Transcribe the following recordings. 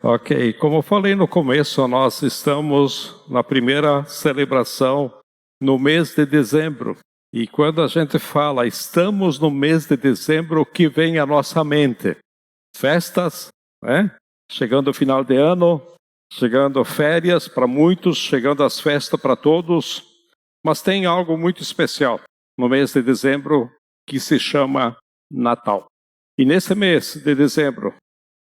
Ok, como eu falei no começo, nós estamos na primeira celebração no mês de dezembro. E quando a gente fala estamos no mês de dezembro, o que vem à nossa mente? Festas, né? Chegando o final de ano, chegando férias para muitos, chegando as festas para todos. Mas tem algo muito especial no mês de dezembro que se chama Natal. E nesse mês de dezembro,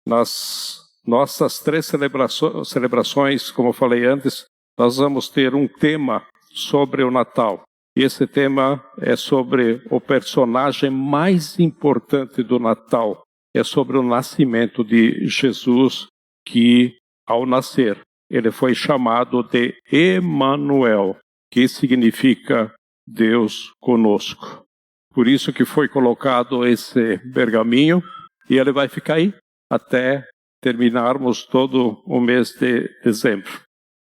nas nossas três celebrações, como eu falei antes, nós vamos ter um tema sobre o Natal. E esse tema é sobre o personagem mais importante do Natal. É sobre o nascimento de Jesus, que ao nascer, ele foi chamado de Emanuel, que significa Deus conosco. Por isso que foi colocado esse pergaminho, e ele vai ficar aí até terminarmos todo o mês de dezembro.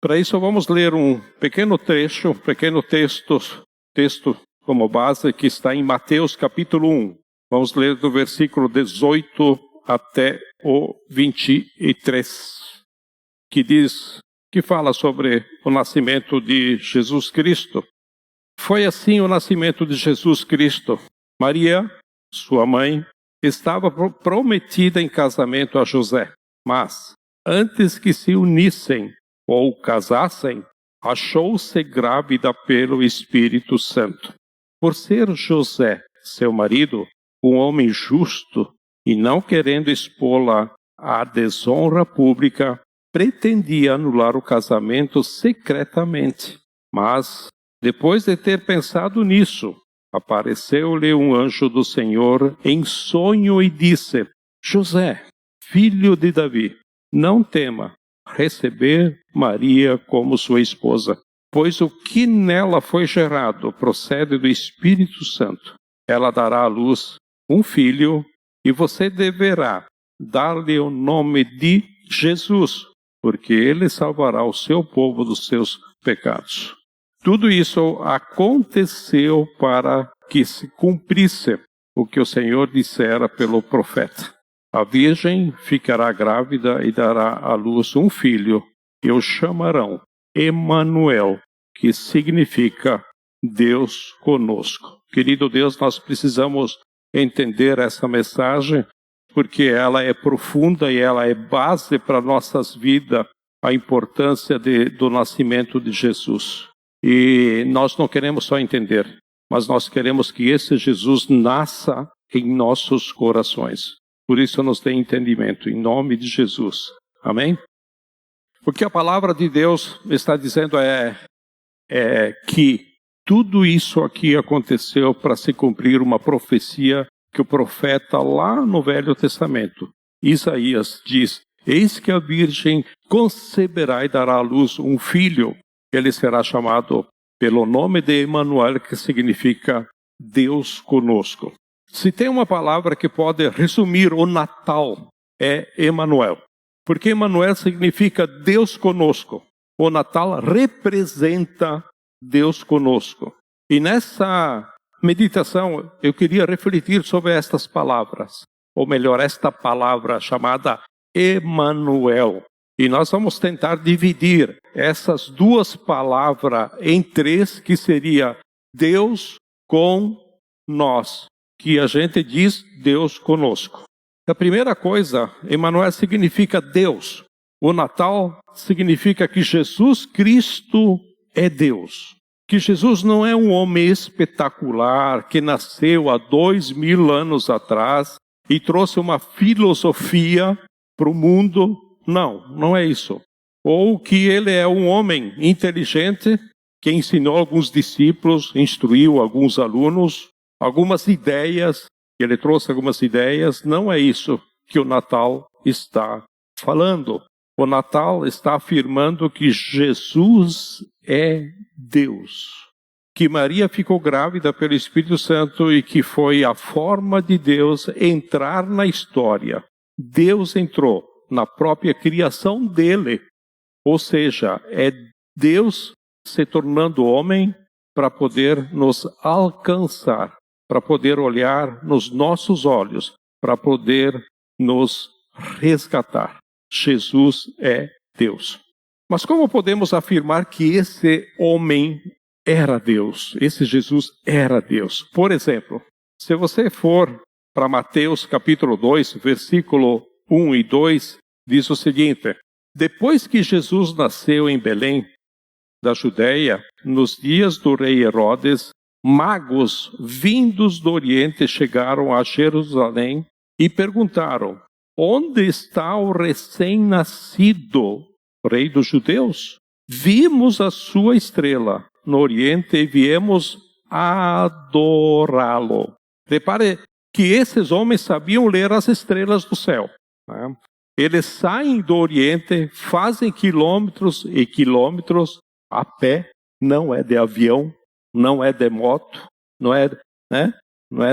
Para isso vamos ler um pequeno trecho, um pequeno texto como base que está em Mateus capítulo 1. Vamos ler do versículo 18 até o 23, que fala sobre o nascimento de Jesus Cristo. Foi assim o nascimento de Jesus Cristo. Maria, sua mãe, estava prometida em casamento a José, mas antes que se unissem ou casassem, achou-se grávida pelo Espírito Santo. Por ser José, seu marido, um homem justo e não querendo expô-la à desonra pública, pretendia anular o casamento secretamente. Mas, depois de ter pensado nisso, apareceu-lhe um anjo do Senhor em sonho e disse: José, filho de Davi, não tema receber Maria como sua esposa, pois o que nela foi gerado procede do Espírito Santo. Ela dará à luz um filho e você deverá dar-lhe o nome de Jesus, porque ele salvará o seu povo dos seus pecados. Tudo isso aconteceu para que se cumprisse o que o Senhor dissera pelo profeta. A virgem ficará grávida e dará à luz um filho, e o chamarão Emanuel, que significa Deus conosco. Querido Deus, nós precisamos entender essa mensagem, porque ela é profunda e ela é base para nossas vidas, a importância do nascimento de Jesus. E nós não queremos só entender, mas nós queremos que esse Jesus nasça em nossos corações. Por isso nos dê entendimento, em nome de Jesus. Amém? O que a palavra de Deus está dizendo é que tudo isso aqui aconteceu para se cumprir uma profecia que o profeta lá no Velho Testamento, Isaías, diz: eis que a virgem conceberá e dará à luz um filho. Ele será chamado pelo nome de Emanuel, que significa Deus conosco. Se tem uma palavra que pode resumir o Natal, é Emanuel. Porque Emanuel significa Deus conosco. O Natal representa Deus conosco. E nessa meditação eu queria refletir sobre estas palavras. Ou melhor, esta palavra chamada Emanuel. E nós vamos tentar dividir essas duas palavras em três, que seria Deus com nós, que a gente diz Deus conosco. A primeira coisa, Emanuel significa Deus. O Natal significa que Jesus Cristo é Deus. Que Jesus não é um homem espetacular que nasceu há 2000 anos atrás e trouxe uma filosofia para o mundo. Não, não é isso. Ou que ele é um homem inteligente que ensinou alguns discípulos, instruiu alguns alunos, algumas ideias, ele trouxe algumas ideias. Não é isso que o Natal está falando. O Natal está afirmando que Jesus é Deus. Que Maria ficou grávida pelo Espírito Santo e que foi a forma de Deus entrar na história. Deus entrou na própria criação dele. Ou seja, é Deus se tornando homem para poder nos alcançar, para poder olhar nos nossos olhos, para poder nos resgatar. Jesus é Deus. Mas como podemos afirmar que esse homem era Deus? Esse Jesus era Deus? Por exemplo, se você for para Mateus capítulo 2, versículo 1 e 2, diz o seguinte: depois que Jesus nasceu em Belém, da Judéia, nos dias do rei Herodes, magos vindos do Oriente chegaram a Jerusalém e perguntaram: onde está o recém-nascido rei dos judeus? Vimos a sua estrela no Oriente e viemos adorá-lo. Repare que esses homens sabiam ler as estrelas do céu, né? Eles saem do Oriente, fazem quilômetros e quilômetros a pé, não é de avião, não é de moto, não é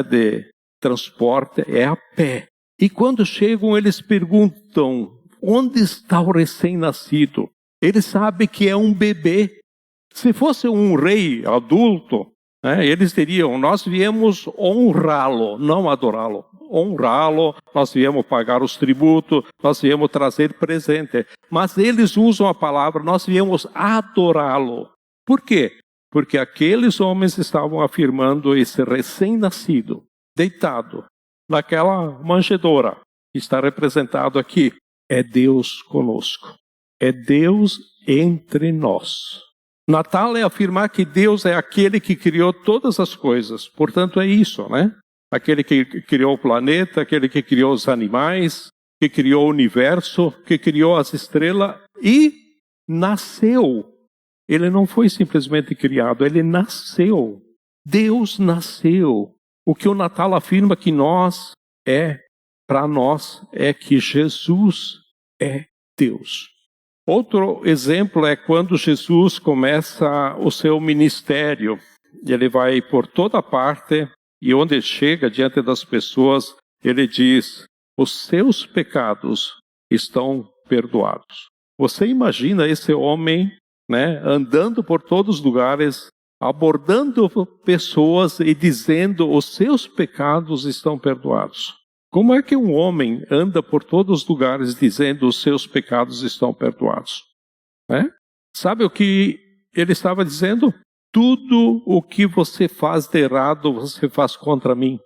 de transporte, é a pé. E quando chegam, eles perguntam: onde está o recém-nascido? Eles sabem que é um bebê. Se fosse um rei adulto, eles diriam: nós viemos honrá-lo, não adorá-lo. Honrá-lo, nós viemos pagar os tributos, nós viemos trazer presente. Mas eles usam a palavra: nós viemos adorá-lo. Por quê? Porque aqueles homens estavam afirmando esse recém-nascido, deitado naquela manjedoura, que está representado aqui, é Deus conosco. É Deus entre nós. Natal é afirmar que Deus é aquele que criou todas as coisas. Portanto, é isso, né? Aquele que criou o planeta, aquele que criou os animais, que criou o universo, que criou as estrelas e nasceu. Ele não foi simplesmente criado, ele nasceu. Deus nasceu. O que o Natal afirma que para nós, é que Jesus é Deus. Outro exemplo é quando Jesus começa o seu ministério. Ele vai por toda parte e onde chega diante das pessoas, ele diz: os seus pecados estão perdoados. Você imagina esse homem, andando por todos os lugares, abordando pessoas e dizendo: os seus pecados estão perdoados. Como é que um homem anda por todos os lugares dizendo: os seus pecados estão perdoados? Sabe o que ele estava dizendo? Tudo o que você faz de errado, você faz contra mim.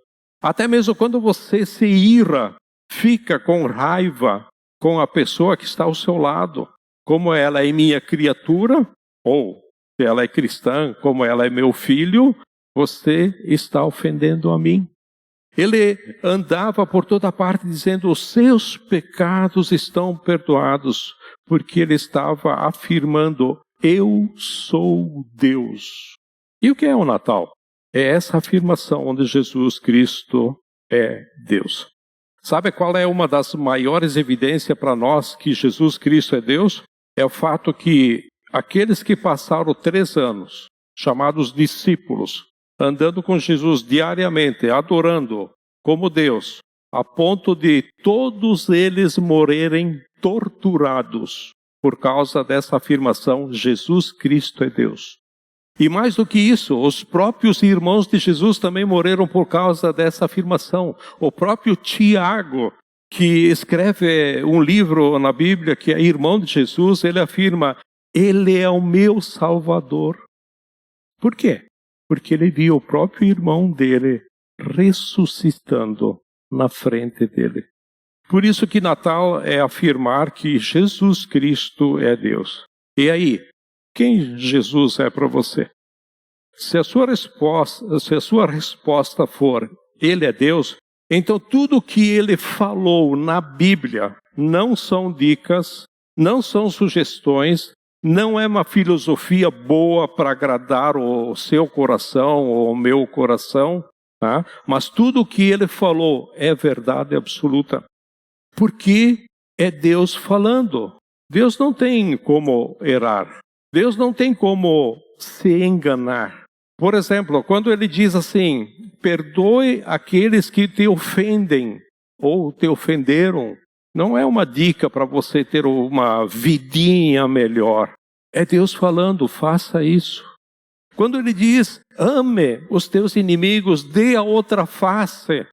Até mesmo quando você se ira, fica com raiva com a pessoa que está ao seu lado. Como ela é minha criatura, ou se ela é cristã, como ela é meu filho, você está ofendendo a mim. Ele andava por toda parte dizendo: os seus pecados estão perdoados, porque ele estava afirmando: eu sou Deus. E o que é o Natal? É essa afirmação onde Jesus Cristo é Deus. Sabe qual é uma das maiores evidências para nós que Jesus Cristo é Deus? É o fato que aqueles que passaram 3 anos, chamados discípulos, andando com Jesus diariamente, adorando como Deus, a ponto de todos eles morrerem torturados por causa dessa afirmação: Jesus Cristo é Deus. E mais do que isso, os próprios irmãos de Jesus também morreram por causa dessa afirmação. O próprio Tiago, que escreve um livro na Bíblia, que é irmão de Jesus, ele afirma: ele é o meu Salvador. Por quê? Porque ele viu o próprio irmão dele ressuscitando na frente dele. Por isso que Natal é afirmar que Jesus Cristo é Deus. E aí, quem Jesus é para você? Se a sua resposta for: ele é Deus, então tudo que ele falou na Bíblia não são dicas, não são sugestões, não é uma filosofia boa para agradar o seu coração ou o meu coração, tá? Mas tudo o que ele falou é verdade absoluta. Porque é Deus falando. Deus não tem como errar. Deus não tem como se enganar. Por exemplo, quando ele diz assim: perdoe aqueles que te ofendem ou te ofenderam, não é uma dica para você ter uma vidinha melhor. É Deus falando: faça isso. Quando ele diz: ame os teus inimigos, dê a outra face,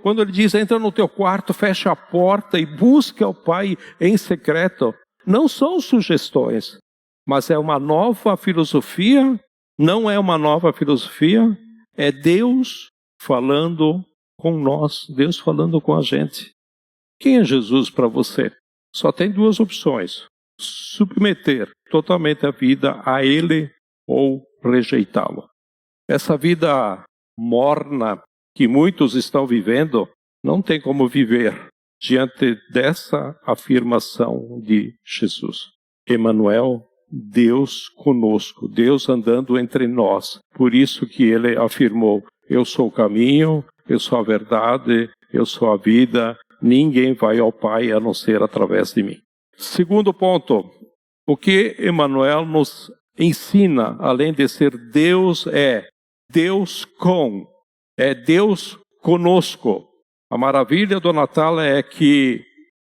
Quando ele diz, entra no teu quarto, fecha a porta e busca o Pai em secreto, não são sugestões, mas é uma nova filosofia, não é uma nova filosofia, é Deus falando com nós, Deus falando com a gente. Quem é Jesus para você? Só tem duas opções: submeter totalmente a vida a Ele ou rejeitá-lo. Essa vida morna que muitos estão vivendo, não tem como viver diante dessa afirmação de Jesus. Emmanuel, Deus conosco, Deus andando entre nós. Por isso que ele afirmou, eu sou o caminho, eu sou a verdade, eu sou a vida, ninguém vai ao Pai a não ser através de mim. Segundo ponto, o que Emmanuel nos ensina, além de ser Deus, é Deus é Deus conosco. A maravilha do Natal é que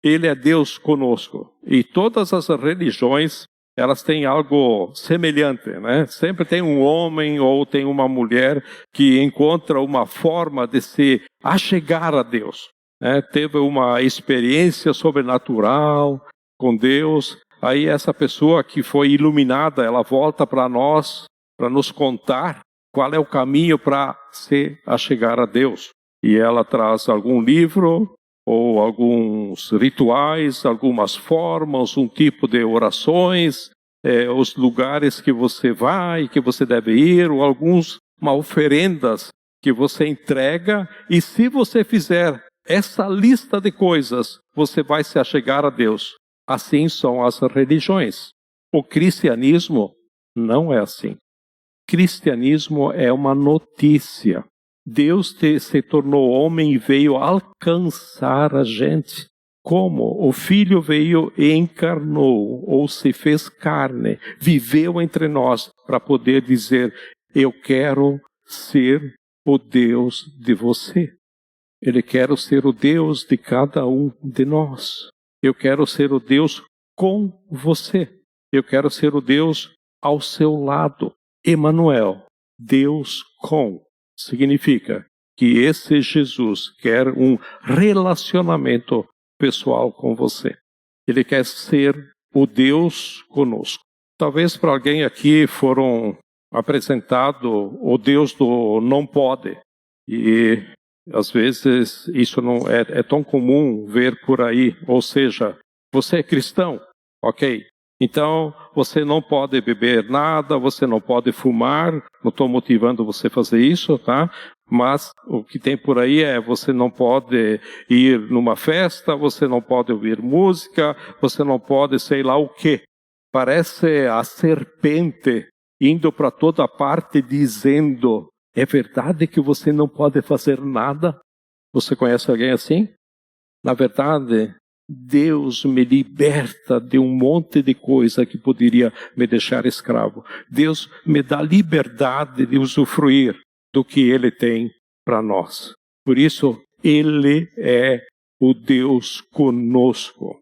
Ele é Deus conosco. E todas as religiões, elas têm algo semelhante, né? Sempre tem um homem ou tem uma mulher que encontra uma forma de se achegar a Deus, né? Teve uma experiência sobrenatural com Deus. Aí essa pessoa que foi iluminada, ela volta para nós, para nos contar qual é o caminho para se achegar a Deus. E ela traz algum livro, ou alguns rituais, algumas formas, um tipo de orações, os lugares que você vai, que você deve ir, ou uma oferendas que você entrega. E se você fizer essa lista de coisas, você vai se achegar a Deus. Assim são as religiões. O cristianismo não é assim. Cristianismo é uma notícia. Deus se tornou homem e veio alcançar a gente. Como? O Filho veio e encarnou, ou se fez carne, viveu entre nós para poder dizer, eu quero ser o Deus de você. Ele quer ser o Deus de cada um de nós. Eu quero ser o Deus com você. Eu quero ser o Deus ao seu lado. Emmanuel, Deus com, significa que esse Jesus quer um relacionamento pessoal com você. Ele quer ser o Deus conosco. Talvez para alguém aqui foram apresentado o Deus do não pode. E às vezes isso não é tão comum ver por aí. Ou seja, você é cristão, ok? Então, você não pode beber nada, você não pode fumar, não estou motivando você a fazer isso, tá? Mas o que tem por aí é, você não pode ir numa festa, você não pode ouvir música, você não pode sei lá o quê. Parece a serpente indo para toda parte dizendo, é verdade que você não pode fazer nada? Você conhece alguém assim? Na verdade, Deus me liberta de um monte de coisa que poderia me deixar escravo. Deus me dá liberdade de usufruir do que Ele tem para nós. Por isso, Ele é o Deus conosco.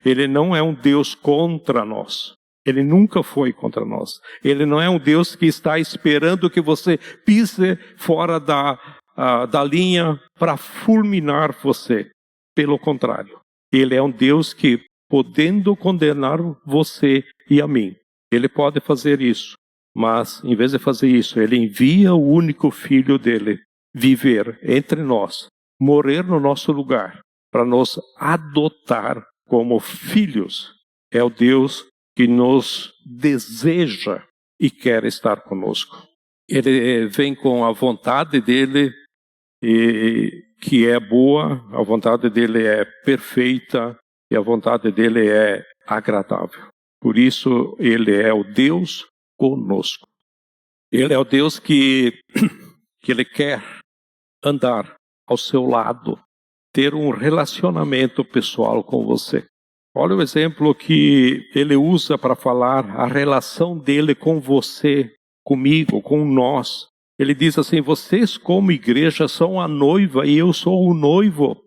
Ele não é um Deus contra nós. Ele nunca foi contra nós. Ele não é um Deus que está esperando que você pise fora da linha para fulminar você. Pelo contrário. Ele é um Deus que, podendo condenar você e a mim, Ele pode fazer isso. Mas, em vez de fazer isso, Ele envia o único Filho dele viver entre nós, morrer no nosso lugar, para nos adotar como filhos. É o Deus que nos deseja e quer estar conosco. Ele vem com a vontade dele que é boa, a vontade dele é perfeita e a vontade dele é agradável. Por isso, ele é o Deus conosco. Ele é o Deus que ele quer andar ao seu lado, ter um relacionamento pessoal com você. Olha o exemplo que ele usa para falar a relação dele com você, comigo, com nós. Ele diz assim, vocês como igreja são a noiva e eu sou o noivo.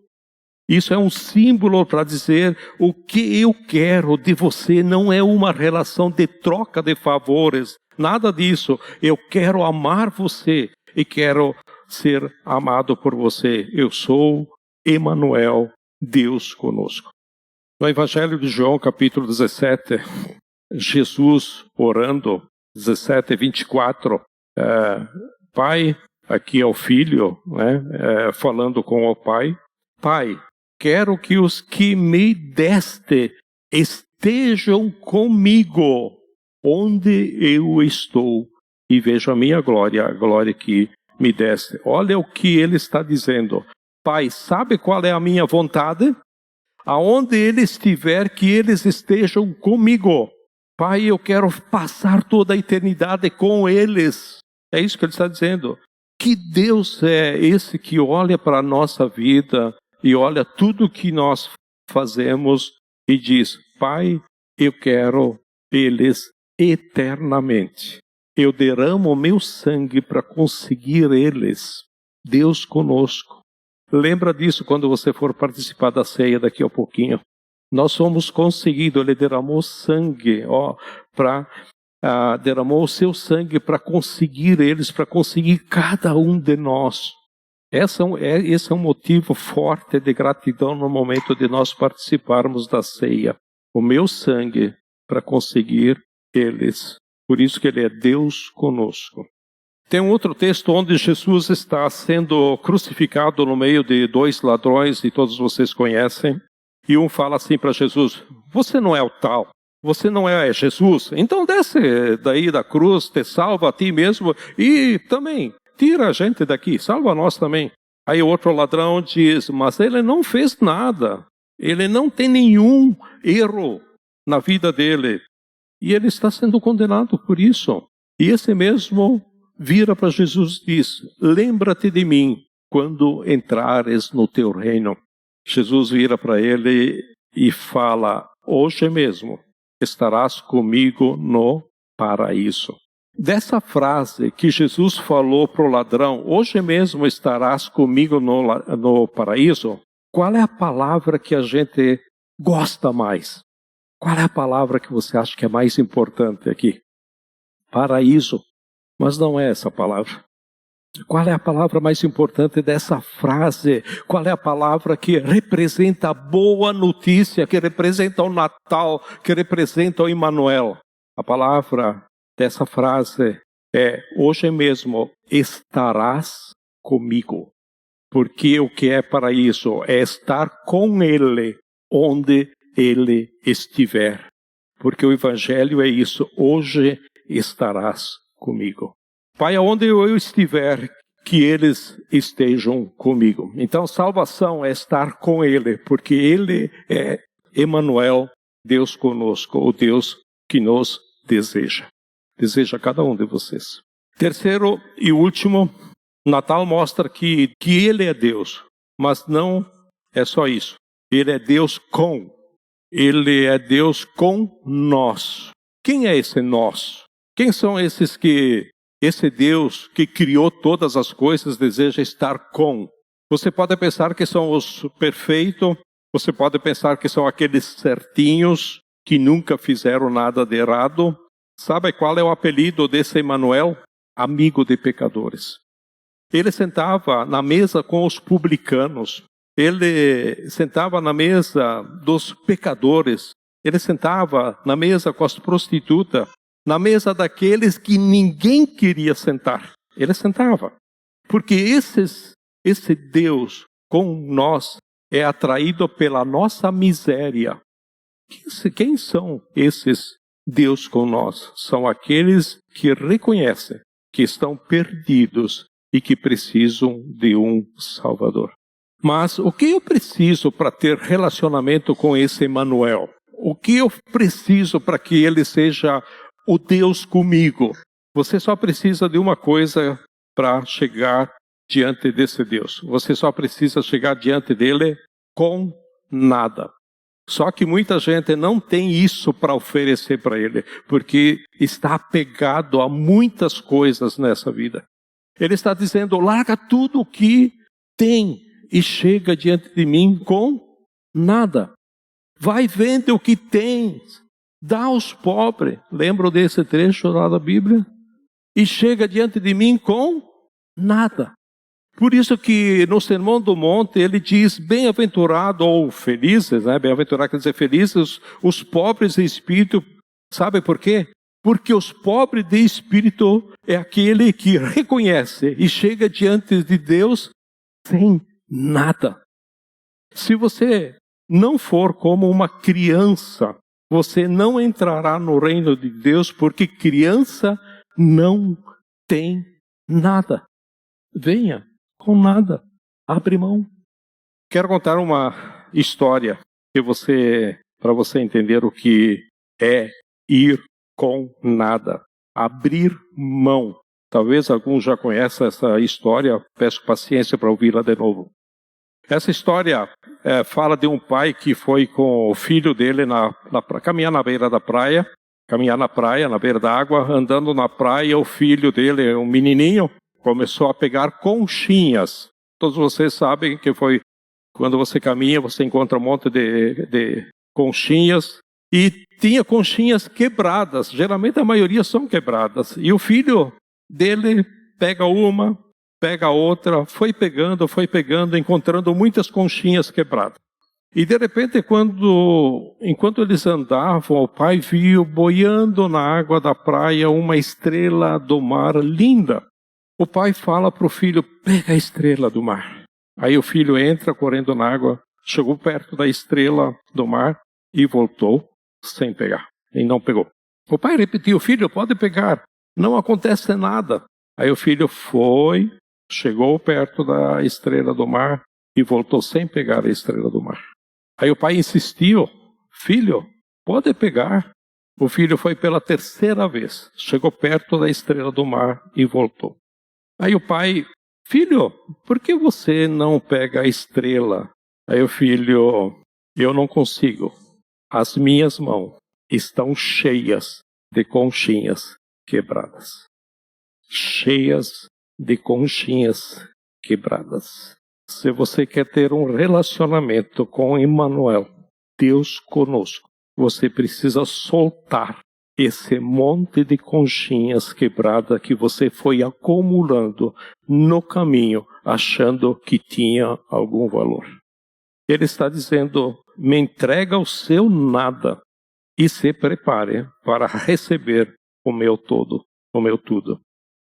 Isso é um símbolo para dizer o que eu quero de você. Não é uma relação de troca de favores, nada disso. Eu quero amar você e quero ser amado por você. Eu sou Emanuel, Deus conosco. No Evangelho de João, capítulo 17, Jesus orando, 17:24, Pai, aqui é o Filho, né, falando com o Pai. Pai, quero que os que me deste estejam comigo, onde eu estou, e vejam a minha glória, a glória que me deste. Olha o que ele está dizendo. Pai, sabe qual é a minha vontade? Aonde ele estiver, que eles estejam comigo. Pai, eu quero passar toda a eternidade com eles. É isso que ele está dizendo. Que Deus é esse que olha para a nossa vida e olha tudo que nós fazemos e diz, Pai, eu quero eles eternamente. Eu derramo o meu sangue para conseguir eles. Deus conosco. Lembra disso quando você for participar da ceia daqui a pouquinho. Nós somos conseguidos. Ele derramou sangue, derramou o seu sangue para conseguir eles, para conseguir cada um de nós. Esse é um motivo forte de gratidão no momento de nós participarmos da ceia. O meu sangue para conseguir eles. Por isso que ele é Deus conosco. Tem um outro texto onde Jesus está sendo crucificado no meio de dois ladrões, e todos vocês conhecem. E um fala assim para Jesus, você não é o tal, você não é Jesus, então desce daí da cruz, te salva a ti mesmo e também tira a gente daqui, salva nós também. Aí o outro ladrão diz, mas ele não fez nada, ele não tem nenhum erro na vida dele. E ele está sendo condenado por isso. E esse mesmo vira para Jesus e diz, lembra-te de mim quando entrares no teu reino. Jesus vira para ele e fala, hoje mesmo estarás comigo no paraíso. Dessa frase que Jesus falou para o ladrão, hoje mesmo estarás comigo no paraíso, qual é a palavra que a gente gosta mais? Qual é a palavra que você acha que é mais importante aqui? Paraíso. Mas não é essa palavra. Qual é a palavra mais importante dessa frase? Qual é a palavra que representa a boa notícia, que representa o Natal, que representa o Emanuel? A palavra dessa frase é, hoje mesmo estarás comigo. Porque o que é paraíso é estar com Ele, onde Ele estiver. Porque o Evangelho é isso, hoje estarás comigo. Pai, aonde eu estiver, que eles estejam comigo. Então, salvação é estar com Ele, porque Ele é Emanuel, Deus conosco, o Deus que nos deseja. Deseja cada um de vocês. Terceiro e último, Natal mostra que Ele é Deus, mas não é só isso. Ele é Deus com. Ele é Deus com nós. Quem é esse nós? Quem são esses que esse Deus que criou todas as coisas deseja estar com? Você pode pensar que são os perfeitos, você pode pensar que são aqueles certinhos que nunca fizeram nada de errado. Sabe qual é o apelido desse Emanuel? Amigo de pecadores. Ele sentava na mesa com os publicanos, ele sentava na mesa dos pecadores, ele sentava na mesa com as prostitutas, na mesa daqueles que ninguém queria sentar. Ele sentava. Porque esse Deus com nós é atraído pela nossa miséria. Quem são esses Deus com nós? São aqueles que reconhecem que estão perdidos e que precisam de um Salvador. Mas o que eu preciso para ter relacionamento com esse Emanuel? O que eu preciso para que ele seja o Deus comigo? Você só precisa de uma coisa para chegar diante desse Deus. Você só precisa chegar diante dele com nada. Só que muita gente não tem isso para oferecer para ele, porque está apegado a muitas coisas nessa vida. Ele está dizendo, larga tudo o que tem e chega diante de mim com nada. Vai vende o que tens, dá aos pobres. Lembram desse trecho lá da Bíblia? E chega diante de mim com nada. Por isso que no Sermão do Monte ele diz, bem-aventurado ou felizes, né? Bem-aventurado quer dizer felizes os pobres de espírito. Sabe por quê? Porque os pobres de espírito é aquele que reconhece e chega diante de Deus sem nada. Se você não for como uma criança, você não entrará no reino de Deus, porque criança não tem nada. Venha com nada. Abre mão. Quero contar uma história para você entender o que é ir com nada. Abrir mão. Talvez alguns já conheçam essa história. Peço paciência para ouvi-la de novo. Essa história fala de um pai que foi com o filho dele caminhar na beira da praia, caminhar na praia, na beira da água, andando na praia, o filho dele, um menininho, começou a pegar conchinhas. Todos vocês sabem que foi quando você caminha, você encontra um monte de conchinhas, e tinha conchinhas quebradas, geralmente a maioria são quebradas, e o filho dele pega uma, pega outra, foi pegando, encontrando muitas conchinhas quebradas. E de repente, enquanto eles andavam, o pai viu boiando na água da praia uma estrela do mar linda. O pai fala para o filho, pega a estrela do mar. Aí o filho entra correndo na água, chegou perto da estrela do mar e voltou sem pegar. E não pegou. O pai repetiu, filho, pode pegar, não acontece nada. Aí o filho foi, chegou perto da estrela do mar e voltou sem pegar a estrela do mar. Aí o pai insistiu, filho, pode pegar. O filho foi pela terceira vez, chegou perto da estrela do mar e voltou. Aí o pai, filho, por que você não pega a estrela? Aí o filho, eu não consigo. As minhas mãos estão cheias de conchinhas quebradas. Cheias de conchinhas quebradas. Se você quer ter um relacionamento com Emmanuel, Deus conosco, você precisa soltar esse monte de conchinhas quebradas que você foi acumulando no caminho, achando que tinha algum valor. Ele está dizendo, me entrega o seu nada e se prepare para receber o meu todo, o meu tudo.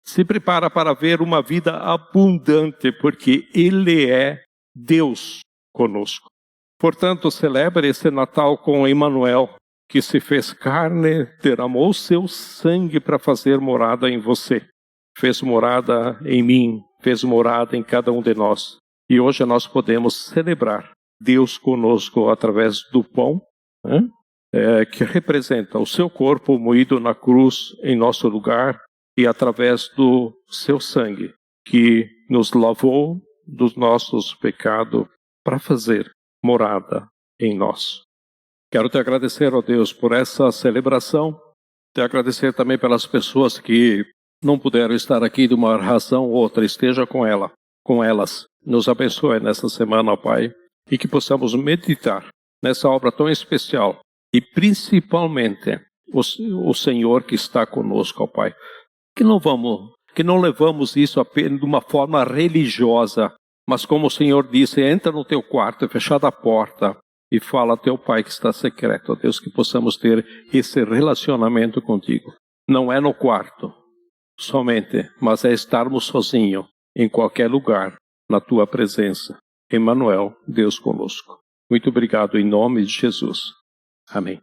Se prepara para ver uma vida abundante, porque Ele é Deus conosco. Portanto, celebre esse Natal com Emmanuel, que se fez carne, derramou seu sangue para fazer morada em você. Fez morada em mim, fez morada em cada um de nós. E hoje nós podemos celebrar Deus conosco através do pão, que representa o seu corpo moído na cruz em nosso lugar, e através do seu sangue, que nos lavou dos nossos pecados para fazer morada em nós. Quero te agradecer, ó Deus, por essa celebração. Te agradecer também pelas pessoas que não puderam estar aqui de uma razão ou outra. Esteja com elas. Nos abençoe nessa semana, ó Pai, e que possamos meditar nessa obra tão especial. E principalmente o Senhor que está conosco, ó Pai. Que não levamos isso apenas de uma forma religiosa, mas como o Senhor disse, entra no teu quarto, fechada a porta, e fala a teu Pai que está secreto. Ó Deus, que possamos ter esse relacionamento contigo. Não é no quarto somente, mas é estarmos sozinhos, em qualquer lugar, na tua presença. Emmanuel, Deus conosco. Muito obrigado em nome de Jesus. Amém.